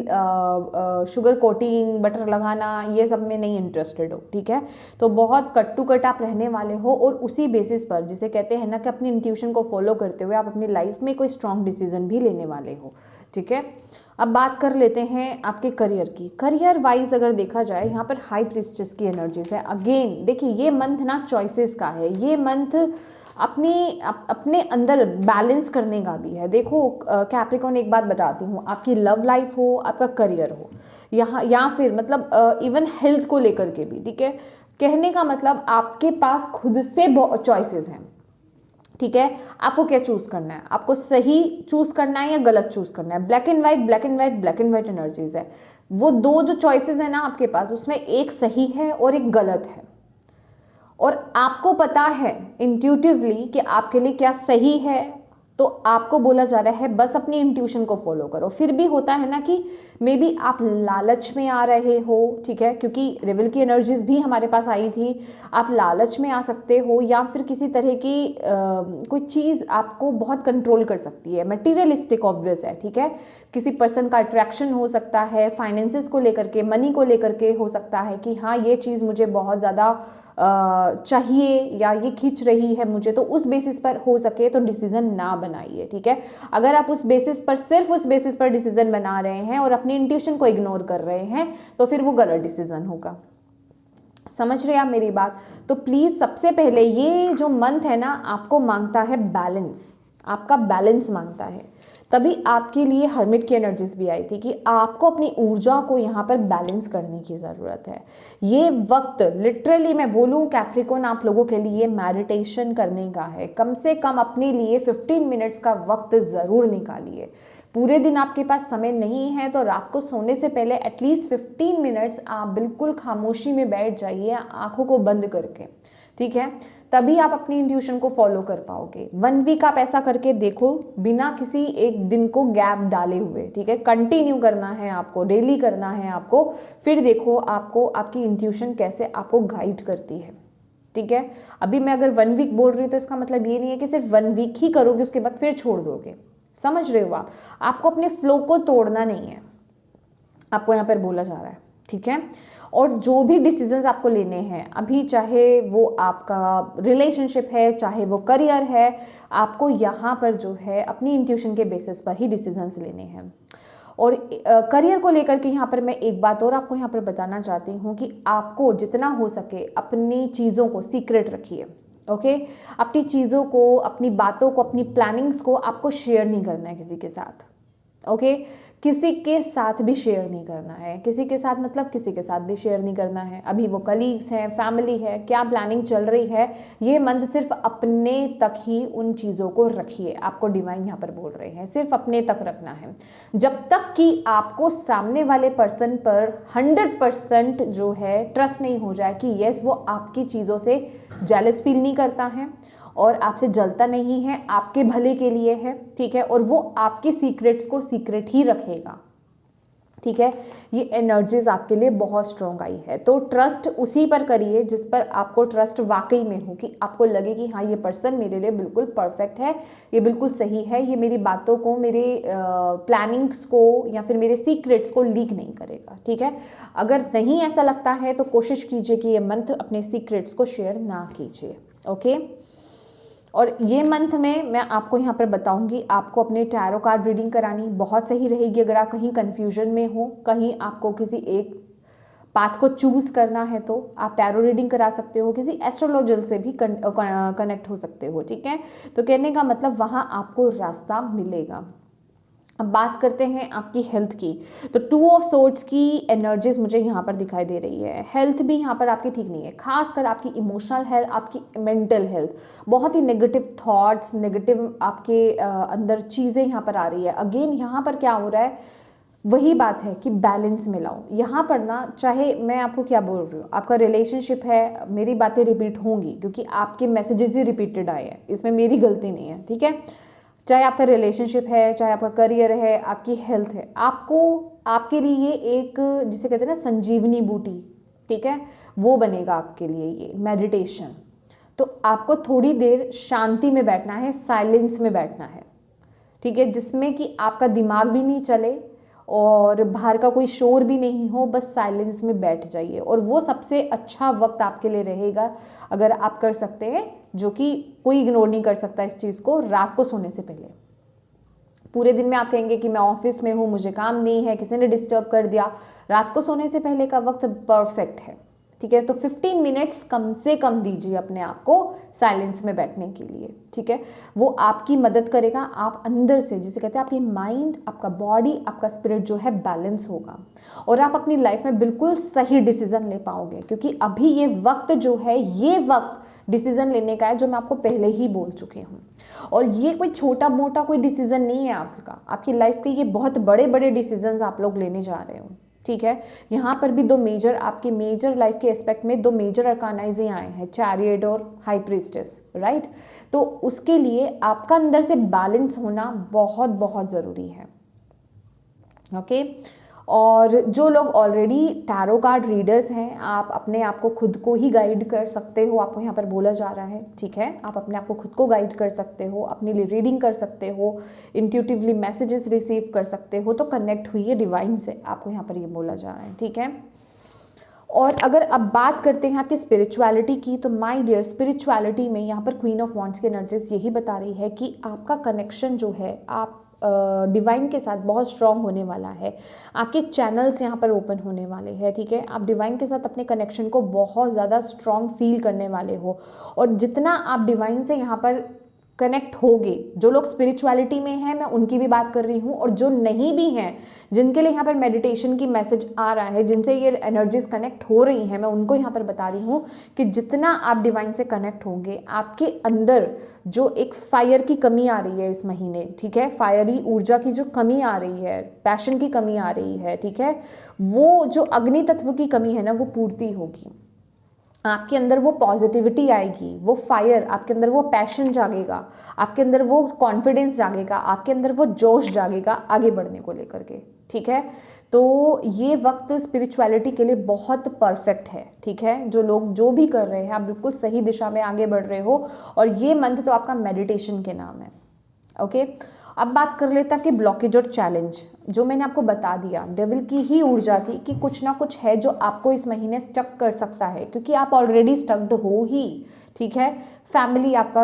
शुगर कोटिंग, बटर लगाना, ये सब में नहीं इंटरेस्टेड हो, ठीक है। तो बहुत कट टू कट आप रहने वाले हो, और उसी बेसिस पर, जिसे कहते हैं ना कि अपनी इंट्यूशन को फॉलो करते हुए आप अपनी लाइफ में कोई स्ट्रॉन्ग डिसीजन भी लेने वाले हो, ठीक है। अब बात कर लेते हैं आपके करियर की। करियर वाइज अगर देखा जाए, यहाँ पर हाई प्रीस्टेस की एनर्जीज है। अगेन देखिए ये मंथ ना चॉइसेस का है, ये मंथ अपने अंदर बैलेंस करने का भी है। देखो कैप्रिकॉर्न एक बात बताती हूँ, आपकी लव लाइफ हो, आपका करियर हो, यहाँ या फिर मतलब इवन हेल्थ को लेकर के भी, ठीक है। कहने का मतलब आपके पास खुद से बहुत चॉइसेस हैं, ठीक है। आपको क्या चूज करना है, आपको सही चूज करना है या गलत चूज करना है। Black and white, black and white, black and white energies है। वो 2 जो चॉइसेस है ना आपके पास, उसमें एक सही है और एक गलत है, और आपको पता है इंट्यूटिवली कि आपके लिए क्या सही है तो आपको बोला जा रहा है बस अपनी इंट्यूशन को फॉलो करो। फिर भी होता है ना कि मे बी आप लालच में आ रहे हो, ठीक है, क्योंकि रेवल की एनर्जीज भी हमारे पास आई थी, आप लालच में आ सकते हो, या फिर किसी तरह की कोई चीज़ आपको बहुत कंट्रोल कर सकती है, मटीरियलिस्टिक ऑब्वियस है, ठीक है, किसी पर्सन का अट्रैक्शन हो सकता है, फाइनेंसेस को लेकर के, मनी को लेकर के हो सकता है कि हाँ ये चीज़ मुझे बहुत ज़्यादा चाहिए या ये खींच रही है मुझे, तो उस बेसिस पर हो सके तो डिसीजन ना बनाइए, ठीक है। अगर आप उस बेसिस पर, सिर्फ उस बेसिस पर डिसीजन बना रहे हैं और अपनी इंट्यूशन को इग्नोर कर रहे हैं, तो फिर वो गलत डिसीजन होगा। समझ रहे हैं आप मेरी बात? तो प्लीज सबसे पहले ये जो मंथ है ना, आपको मांगता है बैलेंस, आपका बैलेंस मांगता है। तभी आपके लिए हर्मिट की एनर्जीज भी आई थी कि आपको अपनी ऊर्जा को यहाँ पर बैलेंस करने की ज़रूरत है। ये वक्त लिटरली मैं बोलूँ कैप्रिकॉर्न, आप लोगों के लिए मेडिटेशन करने का है। कम से कम अपने लिए 15 मिनट्स का वक्त ज़रूर निकालिए। पूरे दिन आपके पास समय नहीं है तो रात को सोने से पहले एटलीस्ट 15 मिनट्स आप बिल्कुल खामोशी में बैठ जाइए, आंखों को बंद करके, ठीक है। तभी आप अपनी इंट्यूशन को फॉलो कर पाओगे। 1 वीक आप ऐसा करके देखो, बिना किसी एक दिन को गैप डाले हुए, ठीक है। कंटिन्यू करना है आपको, डेली करना है आपको, फिर देखो आपको आपकी इंट्यूशन कैसे आपको गाइड करती है, ठीक है। अभी मैं अगर 1 वीक बोल रही हूँ तो इसका मतलब ये नहीं है कि सिर्फ 1 वीक ही करोगे उसके बाद फिर छोड़ दोगे। समझ रहे हो आप? आपको अपने फ्लो को तोड़ना नहीं है, आपको यहाँ पर बोला जा रहा है, ठीक है। और जो भी डिसीजंस आपको लेने हैं अभी, चाहे वो आपका रिलेशनशिप है, चाहे वो करियर है, आपको यहाँ पर जो है अपनी इंट्यूशन के बेसिस पर ही डिसीजंस लेने हैं। और करियर को लेकर के यहाँ पर मैं एक बात और आपको यहाँ पर बताना चाहती हूँ कि आपको जितना हो सके अपनी चीज़ों को सीक्रेट रखिए, ओके। अपनी चीज़ों को, अपनी बातों को, अपनी प्लानिंग्स को आपको शेयर नहीं करना है किसी के साथ, ओके। किसी के साथ भी शेयर नहीं करना है, किसी के साथ मतलब किसी के साथ भी शेयर नहीं करना है। अभी वो कलीग्स हैं, फैमिली है, क्या प्लानिंग चल रही है, ये मंथ सिर्फ अपने तक ही उन चीज़ों को रखिए। आपको डिवाइन यहाँ पर बोल रहे हैं सिर्फ अपने तक रखना है, जब तक कि आपको सामने वाले पर्सन पर 100% जो है ट्रस्ट नहीं हो जाए कि यस वो आपकी चीज़ों से जेलस फील नहीं करता है और आपसे जलता नहीं है, आपके भले के लिए है, ठीक है, और वो आपके सीक्रेट्स को सीक्रेट ही रखेगा, ठीक है। ये एनर्जीज आपके लिए बहुत स्ट्रॉन्ग आई है, तो ट्रस्ट उसी पर करिए जिस पर आपको ट्रस्ट वाकई में हो, कि आपको लगे कि हाँ ये पर्सन मेरे लिए बिल्कुल परफेक्ट है, ये बिल्कुल सही है, ये मेरी बातों को, मेरे प्लानिंग्स को या फिर मेरे सीक्रेट्स को लीक नहीं करेगा, ठीक है। अगर नहीं ऐसा लगता है तो कोशिश कीजिए कि ये मंथ अपने सीक्रेट्स को शेयर ना कीजिए, ओके। और ये मंथ में मैं आपको यहाँ पर बताऊंगी, आपको अपने टैरो कार्ड रीडिंग करानी बहुत सही रहेगी। अगर आप कहीं कंफ्यूजन में हो, कहीं आपको किसी एक पाथ को चूज करना है तो आप टैरो रीडिंग करा सकते हो, किसी एस्ट्रोलॉजर से भी कनेक्ट हो सकते हो, ठीक है। तो कहने का मतलब वहाँ आपको रास्ता मिलेगा। अब बात करते हैं आपकी हेल्थ की, तो 2 ऑफ सोर्ड्स की एनर्जीज मुझे यहाँ पर दिखाई दे रही है। हेल्थ भी यहाँ पर आपकी ठीक नहीं है, खासकर आपकी इमोशनल हेल्थ, आपकी मेंटल हेल्थ, बहुत ही नेगेटिव थॉट्स, नेगेटिव आपके अंदर चीज़ें यहाँ पर आ रही है। अगेन यहाँ पर क्या हो रहा है, वही बात है कि बैलेंस में लाओ। यहाँ पर ना, चाहे मैं आपको क्या बोल रही हूँ, आपका रिलेशनशिप है, मेरी बातें रिपीट होंगी क्योंकि आपके मैसेजेस ही रिपीटेड आए हैं, इसमें मेरी गलती नहीं है, ठीक है। चाहे आपका रिलेशनशिप है, चाहे आपका करियर है, आपकी हेल्थ है, आपको आपके लिए एक, जिसे कहते हैं ना संजीवनी बूटी, ठीक है, वो बनेगा आपके लिए ये मेडिटेशन। तो आपको थोड़ी देर शांति में बैठना है, साइलेंस में बैठना है, ठीक है, जिसमें कि आपका दिमाग भी नहीं चले और बाहर का कोई शोर भी नहीं हो, बस साइलेंस में बैठ जाइए। और वो सबसे अच्छा वक्त आपके लिए रहेगा अगर आप कर सकते हैं, जो कि कोई इग्नोर नहीं कर सकता इस चीज़ को, रात को सोने से पहले। पूरे दिन में आप कहेंगे कि मैं ऑफिस में हूँ, मुझे काम नहीं है, किसी ने डिस्टर्ब कर दिया, रात को सोने से पहले का वक्त परफेक्ट है, ठीक है। तो 15 मिनट्स कम से कम दीजिए अपने आप को साइलेंस में बैठने के लिए, ठीक है। वो आपकी मदद करेगा, आप अंदर से, जिसे कहते हैं आपकी माइंड, आपका बॉडी, आपका स्पिरिट जो है बैलेंस होगा और आप अपनी लाइफ में बिल्कुल सही डिसीजन ले पाओगे। क्योंकि अभी ये वक्त जो है, ये वक्त डिसीजन लेने का है, जो मैं आपको पहले ही बोल चुकी हूँ। और ये कोई छोटा मोटा कोई डिसीजन नहीं है आपका, आपकी लाइफ के ये बहुत बड़े बड़े डिसीजंस आप लोग लेने जा रहे हो, ठीक है। यहाँ पर भी दो मेजर आपके मेजर लाइफ के एस्पेक्ट में दो मेजर अरकानाइजें आए हैं, चैरियट और हाई प्रीस्टेस, राइट। तो उसके लिए आपका अंदर से बैलेंस होना बहुत बहुत ज़रूरी है, ओके। और जो लोग ऑलरेडी टैरो कार्ड रीडर्स हैं, आप अपने आप को खुद को ही गाइड कर सकते हो, आपको यहाँ पर बोला जा रहा है, ठीक है। आप अपने आप को खुद को गाइड कर सकते हो, अपने लिए रीडिंग कर सकते हो, इंट्यूटिवली मैसेजेस रिसीव कर सकते हो, तो कनेक्ट हुई है डिवाइन से, आपको यहाँ पर ये बोला जा रहा है, ठीक है। और अगर अब बात करते हैं आपकी स्पिरिचुअलिटी की, तो माय डियर, स्पिरिचुअलिटी में यहाँ पर क्वीन ऑफ वॉन्ड्स की एनर्जीज यही बता रही है कि आपका कनेक्शन जो है आप डिवाइन के साथ बहुत स्ट्रांग होने वाला है, आपके चैनल्स यहाँ पर ओपन होने वाले हैं, ठीक है। आप डिवाइन के साथ अपने कनेक्शन को बहुत ज़्यादा स्ट्रांग फील करने वाले हो, और जितना आप डिवाइन से यहाँ पर कनेक्ट होगे, जो लोग स्पिरिचुअलिटी में हैं मैं उनकी भी बात कर रही हूँ, और जो नहीं भी हैं, जिनके लिए यहाँ पर मेडिटेशन की मैसेज आ रहा है, जिनसे ये एनर्जीज कनेक्ट हो रही हैं, मैं उनको यहाँ पर बता रही हूँ कि जितना आप डिवाइन से कनेक्ट होंगे, आपके अंदर जो एक फायर की कमी आ रही है इस महीने, ठीक है, फायरी ऊर्जा की जो कमी आ रही है, पैशन की कमी आ रही है, ठीक है, वो जो अग्नि तत्व की कमी है ना, वो पूर्ति होगी। आपके अंदर वो पॉजिटिविटी आएगी, वो फायर, आपके अंदर वो पैशन जागेगा, आपके अंदर वो कॉन्फिडेंस जागेगा, आपके अंदर वो जोश जागेगा आगे बढ़ने को लेकर के, ठीक है। तो ये वक्त स्पिरिचुअलिटी के लिए बहुत परफेक्ट है, ठीक है। जो लोग जो भी कर रहे हैं, आप बिल्कुल सही दिशा में आगे बढ़ रहे हो, और ये मंथ तो आपका मेडिटेशन के नाम है, ओके। अब बात कर लेते हैं कि ब्लॉकेज और चैलेंज, जो मैंने आपको बता दिया, डेविल की ही ऊर्जा थी कि कुछ ना कुछ है जो आपको इस महीने स्टक कर सकता है, क्योंकि आप ऑलरेडी स्टक्ड हो ही, ठीक है। फैमिली आपका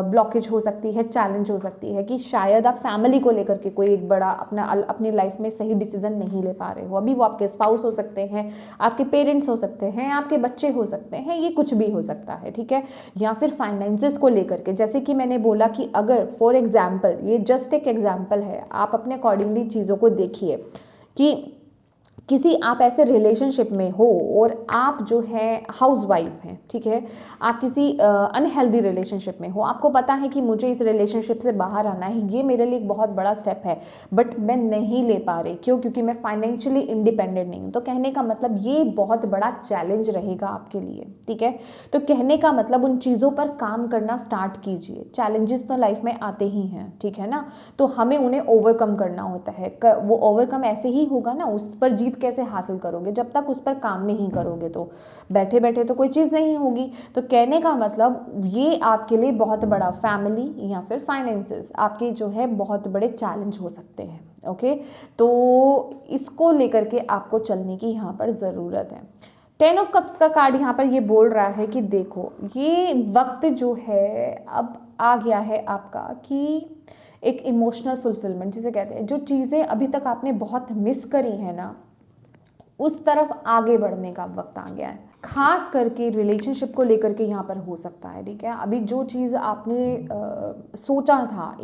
ब्लॉकेज हो सकती है, चैलेंज हो सकती है कि शायद आप फैमिली को लेकर के कोई एक बड़ा अपनी लाइफ में सही डिसीजन नहीं ले पा रहे हो। अभी वो आपके स्पाउस हो सकते हैं, आपके पेरेंट्स हो सकते हैं, आपके बच्चे हो सकते हैं, ये कुछ भी हो सकता है, ठीक है। या फिर फाइनेंसेस को लेकर के, जैसे कि मैंने बोला कि अगर फॉर एग्जाम्पल, ये जस्ट एक एग्जाम्पल है, आप अपने अकॉर्डिंगली चीज़ों को देखिए कि किसी आप ऐसे रिलेशनशिप में हो और आप जो है हाउसवाइफ हैं, ठीक है, आप किसी अनहेल्दी रिलेशनशिप में हो, आपको पता है कि मुझे इस रिलेशनशिप से बाहर आना है, ये मेरे लिए एक बहुत बड़ा स्टेप है, बट मैं नहीं ले पा रही, क्यों? क्योंकि मैं फाइनेंशियली इंडिपेंडेंट नहीं हूँ। तो कहने का मतलब ये बहुत बड़ा चैलेंज रहेगा आपके लिए, ठीक है। तो कहने का मतलब उन चीज़ों पर काम करना स्टार्ट कीजिए। चैलेंजेस तो लाइफ में आते ही हैं, ठीक है ना, तो हमें उन्हें ओवरकम करना होता है। वो ओवरकम ऐसे ही होगा ना, उस पर जीत कैसे हासिल करोगे? जब तक उस पर काम नहीं करोगे, तो बैठे बैठे तो कोई चीज़ नहीं होगी। तो कहने का मतलब ये आपके लिए बहुत बड़ा फैमिली या फिर फाइनेंसेस आपके जो है बहुत बड़े चैलेंज हो सकते हैं, ओके। तो इसको लेकर के आपको चलने की यहाँ पर ज़रूरत है। 10 ऑफ कप्स का कार्ड यहाँ पर ये बोल रहा है कि देखो, ये वक्त जो है अब आ गया है आपका कि एक इमोशनल फुलफिलमेंट जिसे कहते हैं, जो चीज़ें अभी तक आपने बहुत मिस करी है ना, उस तरफ आगे बढ़ने का वक्त आ गया है। खास करके रिलेशनशिप को लेकर के यहाँ पर हो सकता है, ठीक है। अभी जो चीज़ आपने सोचा था,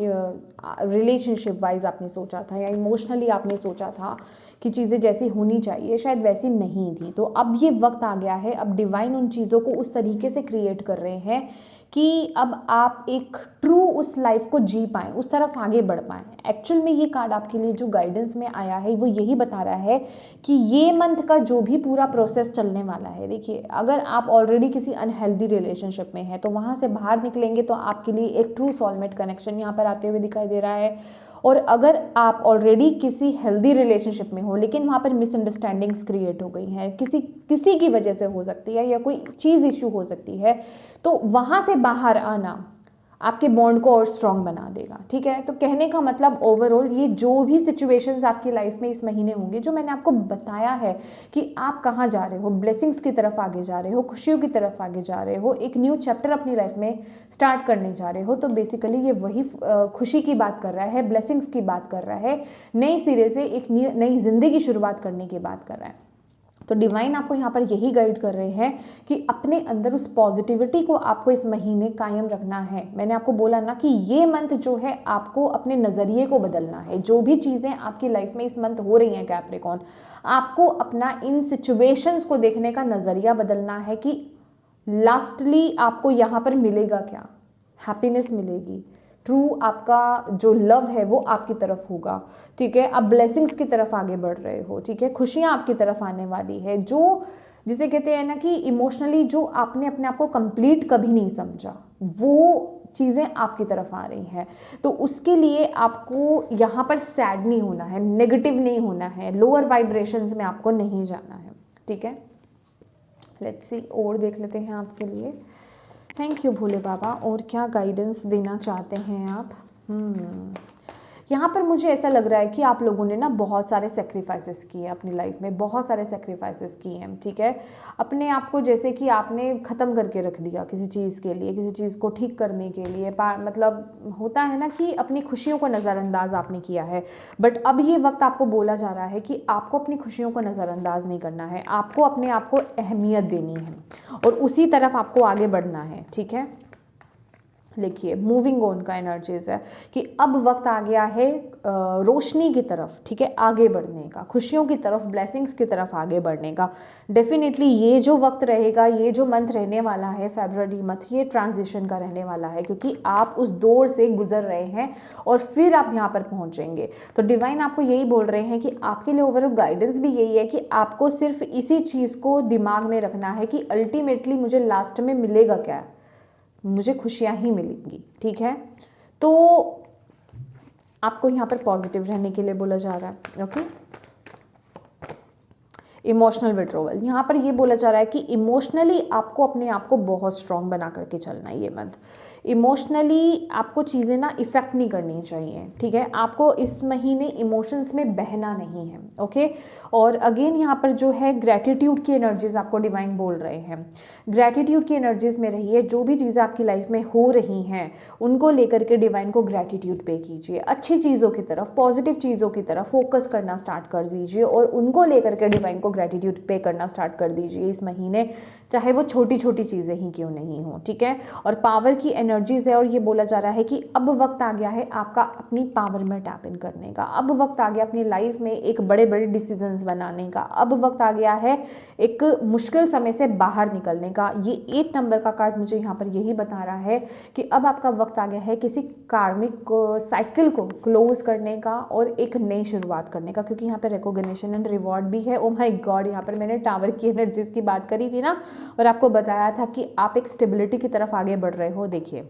रिलेशनशिप वाइज आपने सोचा था या इमोशनली आपने सोचा था कि चीज़ें जैसी होनी चाहिए, शायद वैसी नहीं थी। तो अब ये वक्त आ गया है, अब डिवाइन उन चीज़ों को उस तरीके से क्रिएट कर रहे हैं कि अब आप एक ट्रू उस लाइफ को जी पाएँ, उस तरफ आगे बढ़ पाएँ। एक्चुअल में ये कार्ड आपके लिए जो गाइडेंस में आया है वो यही बता रहा है कि ये मंथ का जो भी पूरा प्रोसेस चलने वाला है, देखिए, अगर आप ऑलरेडी किसी अनहेल्दी रिलेशनशिप में हैं तो वहाँ से बाहर निकलेंगे तो आपके लिए एक ट्रू सोलमेट कनेक्शन यहाँ पर आते हुए दिखाई दे रहा है। और अगर आप ऑलरेडी किसी हेल्दी रिलेशनशिप में हो लेकिन वहाँ पर मिसअंडरस्टैंडिंग्स क्रिएट हो गई हैं, किसी की वजह से हो सकती है या कोई चीज़ इशू हो सकती है, तो वहाँ से बाहर आना आपके बॉन्ड को और स्ट्रॉन्ग बना देगा, ठीक है। तो कहने का मतलब ओवरऑल ये जो भी सिचुएशंस आपकी लाइफ में इस महीने होंगे, जो मैंने आपको बताया है कि आप कहाँ जा रहे हो, ब्लेसिंग्स की तरफ आगे जा रहे हो, खुशियों की तरफ आगे जा रहे हो, एक न्यू चैप्टर अपनी लाइफ में स्टार्ट करने जा रहे हो, तो बेसिकली ये वही खुशी की बात कर रहा है, ब्लेसिंग्स की बात कर रहा है, नए सिरे से एक नई जिंदगी शुरुआत करने की बात कर रहा है। तो डिवाइन आपको यहाँ पर यही गाइड कर रहे हैं कि अपने अंदर उस पॉजिटिविटी को आपको इस महीने कायम रखना है। मैंने आपको बोला ना कि ये मंथ जो है आपको अपने नज़रिए को बदलना है। जो भी चीज़ें आपकी लाइफ में इस मंथ हो रही हैं कैप्रिकॉर्न, आपको अपना इन सिचुएशंस को देखने का नज़रिया बदलना है कि लास्टली आपको यहाँ पर मिलेगा क्या, हैप्पीनेस मिलेगी, ट्रू आपका जो लव है वो आपकी तरफ होगा, ठीक है। आप ब्लेसिंग्स की तरफ आगे बढ़ रहे हो, ठीक है। खुशियाँ आपकी तरफ आने वाली है, जो जिसे कहते हैं ना कि इमोशनली जो आपने अपने आप को कंप्लीट कभी नहीं समझा, वो चीज़ें आपकी तरफ आ रही हैं। तो उसके लिए आपको यहाँ पर सैड नहीं होना है, नेगेटिव नहीं होना है, लोअर वाइब्रेशंस में आपको नहीं जाना है, ठीक है। लेट्स सी, और देख लेते हैं आपके लिए। थैंक यू भोले बाबा, और क्या गाइडेंस देना चाहते हैं आप। यहाँ पर मुझे ऐसा लग रहा है कि आप लोगों ने ना बहुत सारे सेक्रीफाइसेस किए अपनी लाइफ में, बहुत सारे सेक्रीफाइसेस किए हैं, ठीक है। अपने आप को जैसे कि आपने ख़त्म करके रख दिया किसी चीज़ के लिए, किसी चीज़ को ठीक करने के लिए, मतलब होता है ना कि अपनी खुशियों को नज़रअंदाज आपने किया है। बट अब ये वक्त आपको बोला जा रहा है कि आपको अपनी खुशियों को नज़रअंदाज नहीं करना है, आपको अपने आप को अहमियत देनी है और उसी तरफ आपको आगे बढ़ना है, ठीक है। लिखिए, मूविंग ऑन का एनर्जीज है कि अब वक्त आ गया है रोशनी की तरफ, ठीक है, आगे बढ़ने का, खुशियों की तरफ, ब्लेसिंग्स की तरफ आगे बढ़ने का। डेफिनेटली ये जो वक्त रहेगा, ये जो मंथ रहने वाला है, फरवरी मंथ, ये ट्रांजिशन का रहने वाला है, क्योंकि आप उस दौर से गुजर रहे हैं और फिर आप यहाँ पर पहुँचेंगे। तो डिवाइन आपको यही बोल रहे हैं कि आपके लिए ओवरऑल गाइडेंस भी यही है कि आपको सिर्फ इसी चीज़ को दिमाग में रखना है कि अल्टीमेटली मुझे लास्ट में मिलेगा क्या, मुझे खुशियाँ ही मिलेंगी, ठीक है। तो आपको यहाँ पर पॉजिटिव रहने के लिए बोला जा रहा है, ओके। इमोशनल विड्रॉवल, यहाँ पर ये बोला जा रहा है कि इमोशनली आपको अपने आप को बहुत स्ट्रॉन्ग बना करके चलना है ये मंथ। इमोशनली आपको चीज़ें ना इफ़ेक्ट नहीं करनी चाहिए, ठीक है। आपको इस महीने इमोशंस में बहना नहीं है, ओके। और अगेन यहाँ पर जो है ग्रैटिट्यूड की एनर्जीज आपको डिवाइन बोल रहे हैं, ग्रैटिट्यूड की एनर्जीज में रहिए। जो भी चीज़ें आपकी लाइफ में हो रही हैं उनको लेकर के डिवाइन को ग्रैटिट्यूड पे कीजिए, अच्छी चीज़ों की तरफ, पॉजिटिव चीज़ों की तरफ फोकस करना स्टार्ट कर दीजिए और उनको लेकर के डिवाइन को ग्रैटिट्यूड पे करना स्टार्ट कर दीजिए इस महीने, चाहे वो छोटी छोटी चीज़ें ही क्यों नहीं हो, ठीक है। और पावर की एनर्जीज है और ये बोला जा रहा है कि अब वक्त आ गया है आपका अपनी पावर में टैप इन करने का, अब वक्त आ गया अपनी लाइफ में एक बड़े बड़े डिसीजंस बनाने का, अब वक्त आ गया है एक मुश्किल समय से बाहर निकलने का। ये 8 नंबर का कार्ड मुझे यहाँ पर यही बता रहा है कि अब आपका वक्त आ गया है किसी कार्मिक साइकिल को क्लोज करने का और एक नई शुरुआत करने का, क्योंकि यहाँ पर रिकॉग्निशन एंड रिवॉर्ड भी है। ओ माय गॉड, यहाँ पर मैंने टावर की एनर्जीज की बात करी थी ना और आपको बताया था कि आप एक स्टेबिलिटी की तरफ आगे बढ़ रहे हो। देखिए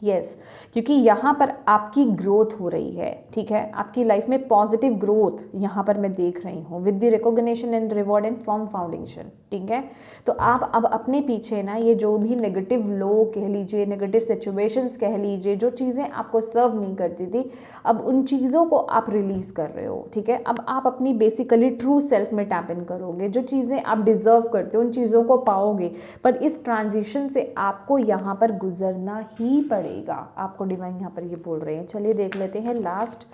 यस, क्योंकि यहाँ पर आपकी ग्रोथ हो रही है, ठीक है, आपकी लाइफ में पॉजिटिव ग्रोथ यहाँ पर मैं देख रही हूँ with the recognition and reward and firm foundation, ठीक है। तो आप अब अपने पीछे ना ये जो भी नेगेटिव लोग कह लीजिए, नेगेटिव सिचुएशंस कह लीजिए, जो चीज़ें आपको सर्व नहीं करती थी, अब उन चीज़ों को आप रिलीज कर रहे हो, ठीक है। अब आप अपनी बेसिकली ट्रू सेल्फ में टैप इन करोगे, जो चीज़ें आप डिजर्व करते हो उन चीज़ों को पाओगे। पर इस ट्रांजिशन से आपको यहाँ पर गुजरना ही पड़ेगा, आपको डिवाइन यहाँ पर ये बोल रहे हैं। चलिए देख लेते हैं लास्ट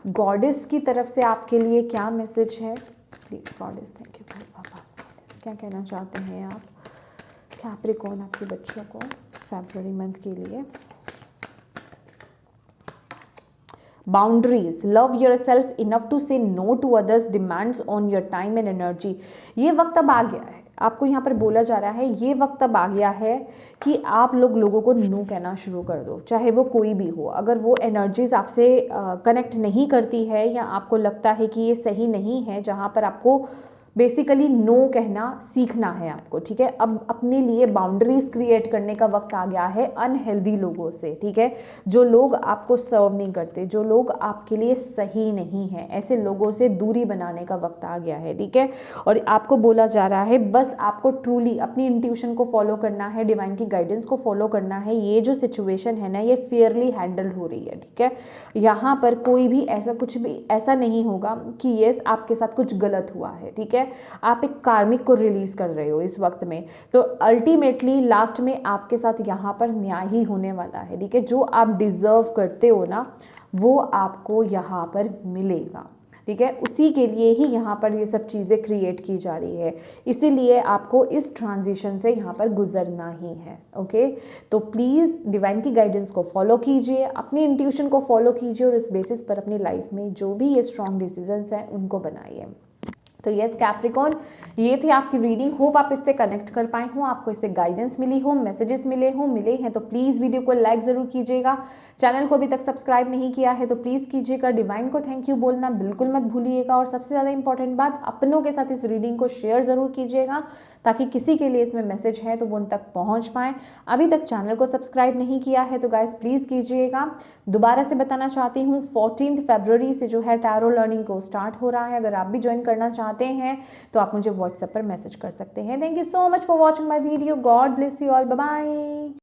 गॉडेस की तरफ से आपके लिए क्या मैसेज है। प्लीज गॉडेस, थैंक यू बाबा, क्या कहना चाहते हैं आप कैप्रिकॉर्न आपके बच्चों को फरवरी मंथ के लिए। Boundaries, love yourself enough to say no to others demands on your time and energy. ये वक्त अब आ गया है, आपको यहाँ पर बोला जा रहा है ये वक्त अब आ गया है कि आप लोगों को नो कहना शुरू कर दो, चाहे वो कोई भी हो। अगर वो एनर्जीज आपसे कनेक्ट नहीं करती है या आपको लगता है कि ये सही नहीं है, जहाँ पर आपको बेसिकली नो कहना सीखना है आपको, ठीक है। अब अपने लिए बाउंड्रीज क्रिएट करने का वक्त आ गया है अनहेल्दी लोगों से, ठीक है। जो लोग आपको सर्व नहीं करते, जो लोग आपके लिए सही नहीं है, ऐसे लोगों से दूरी बनाने का वक्त आ गया है, ठीक है। और आपको बोला जा रहा है बस आपको ट्रूली अपनी इंट्यूशन को फॉलो करना है, डिवाइन की गाइडेंस को फॉलो करना है। ये जो सिचुएशन है ना, ये फेयरली हैंडल हो रही है, ठीक है। यहाँ पर कोई भी ऐसा कुछ भी ऐसा नहीं होगा कि यस आपके साथ कुछ गलत हुआ है, ठीक है। आप एक कार्मिक को रिलीज कर रहे हो इस वक्त में, तो अल्टीमेटली लास्ट में आपके साथ यहाँ पर न्याय ही होने वाला है, ठीक है। जो आप डिजर्व करते हो ना वो आपको यहाँ पर मिलेगा, ठीक है। उसी के लिए ही यहाँ पर ये सब चीज़ें क्रिएट की जा रही है, इसीलिए आपको इस ट्रांजिशन से यहाँ पर गुजरना ही है, ओके। तो प्लीज़ डिवाइन की गाइडेंस को फॉलो कीजिए, अपनी इंट्यूशन को फॉलो कीजिए और इस बेसिस पर अपनी लाइफ में जो भी ये स्ट्रॉन्ग डिसीजंस हैं उनको बनाइए। तो यस कैप्रिकॉर्न, ये थी आपकी रीडिंग। होप आप इससे कनेक्ट कर पाए हो, आपको इससे गाइडेंस मिली हो, मैसेजेस मिले हैं तो प्लीज़ वीडियो को लाइक ज़रूर कीजिएगा, चैनल को अभी तक सब्सक्राइब नहीं किया है तो प्लीज़ कीजिएगा। डिवाइन को थैंक यू बोलना बिल्कुल मत भूलिएगा, और सबसे ज़्यादा इंपॉर्टेंट बात, अपनों के साथ इस रीडिंग को शेयर ज़रूर कीजिएगा ताकि किसी के लिए इसमें मैसेज है तो वो उन तक पहुंच पाए। अभी तक चैनल को सब्सक्राइब नहीं किया है तो गाइस प्लीज़ कीजिएगा। दोबारा से बताना चाहती हूँ 14 फरवरी से जो है टैरो लर्निंग को स्टार्ट हो रहा है। अगर आप भी ज्वाइन करना चाहते हैं तो आप मुझे व्हाट्सएप पर मैसेज कर सकते हैं। Thank you so much for watching my video. God bless you all. Bye bye.